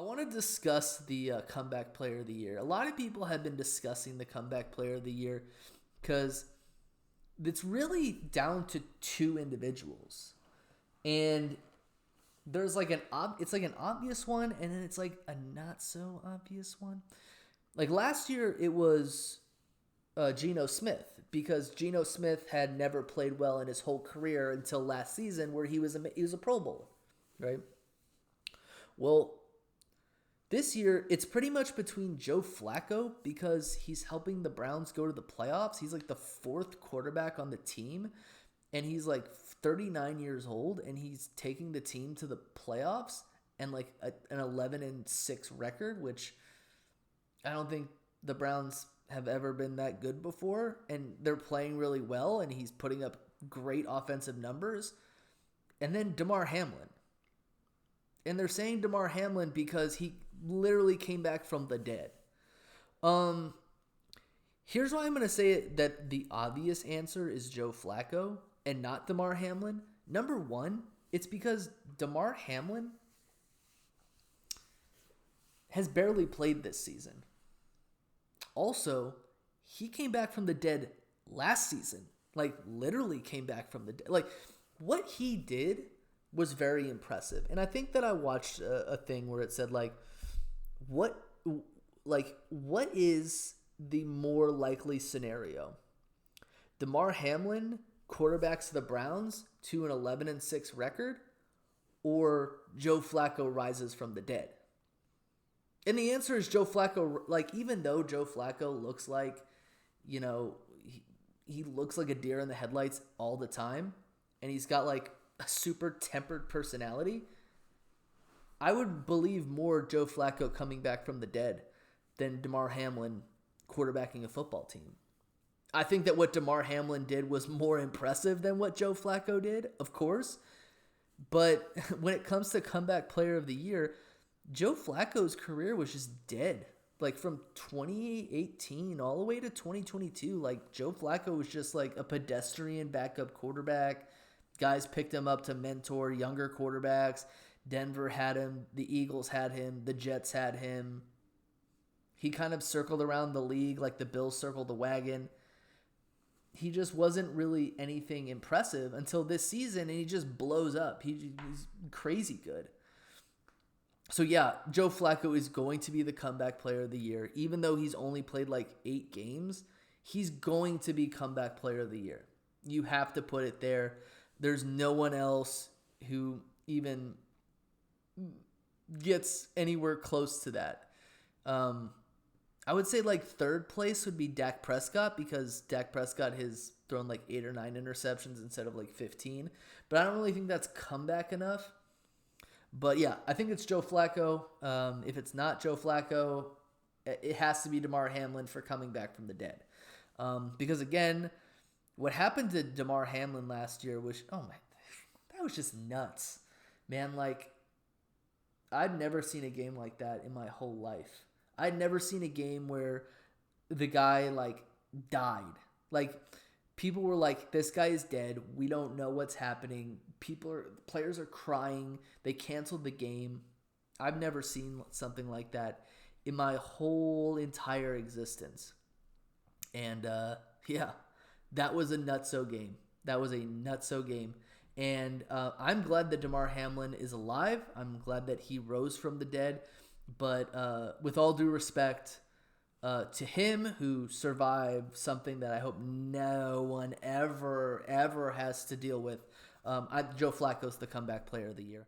I want to discuss the comeback player of the year. A lot of people have been discussing the comeback player of the year because it's really down to two individuals, and there's like it's like an obvious one, and then it's like a not so obvious one. Like last year, it was Geno Smith because Geno Smith had never played well in his whole career until last season, where he was a Pro Bowler, right? Well, this year, it's pretty much between Joe Flacco because he's helping the Browns go to the playoffs. He's like the fourth quarterback on the team, and he's like 39 years old, and he's taking the team to the playoffs and like an 11-6 record, which I don't think the Browns have ever been that good before, and they're playing really well, and he's putting up great offensive numbers. And then Damar Hamlin. And they're saying Damar Hamlin because he literally came back from the dead. Here's why I'm going to say it, that the obvious answer is Joe Flacco and not Damar Hamlin. Number one, it's because Damar Hamlin has barely played this season. Also, he came back from the dead last season. Like, literally came back from the dead. Like, what he did was very impressive. And I think that I watched a thing where it said, what is the more likely scenario? Damar Hamlin quarterbacks the Browns to an 11-6 record, or Joe Flacco rises from the dead? And the answer is Joe Flacco. Like, even though Joe Flacco looks like, he looks like a deer in the headlights all the time, and he's got like a super tempered personality, I would believe more Joe Flacco coming back from the dead than Damar Hamlin quarterbacking a football team. I think that what Damar Hamlin did was more impressive than what Joe Flacco did, of course. But when it comes to comeback player of the year, Joe Flacco's career was just dead. Like from 2018 all the way to 2022, like Joe Flacco was just like a pedestrian backup quarterback. Guys picked him up to mentor younger quarterbacks. Denver had him. The Eagles had him. The Jets had him. He kind of circled around the league like the Bills circled the wagon. He just wasn't really anything impressive until this season, and he just blows up. He's crazy good. So yeah, Joe Flacco is going to be the comeback player of the year. Even though he's only played like 8 games, he's going to be comeback player of the year. You have to put it there. There's no one else who even gets anywhere close to that. I would say like third place would be Dak Prescott, because Dak Prescott has thrown like 8 or 9 interceptions instead of like 15. But I don't really think that's comeback enough. But yeah, I think it's Joe Flacco. If it's not Joe Flacco, it has to be Damar Hamlin for coming back from the dead. Because again, what happened to Damar Hamlin last year was, that was just nuts. Man, like, I'd never seen a game like that in my whole life. I'd never seen a game where the guy, like, died. Like, people were like, this guy is dead. We don't know what's happening. Players are crying. They canceled the game. I've never seen something like that in my whole entire existence. And, yeah, that was a nutso game. And I'm glad that Damar Hamlin is alive. I'm glad that he rose from the dead. But with all due respect to him, who survived something that I hope no one ever has to deal with, Joe Flacco's the comeback player of the year.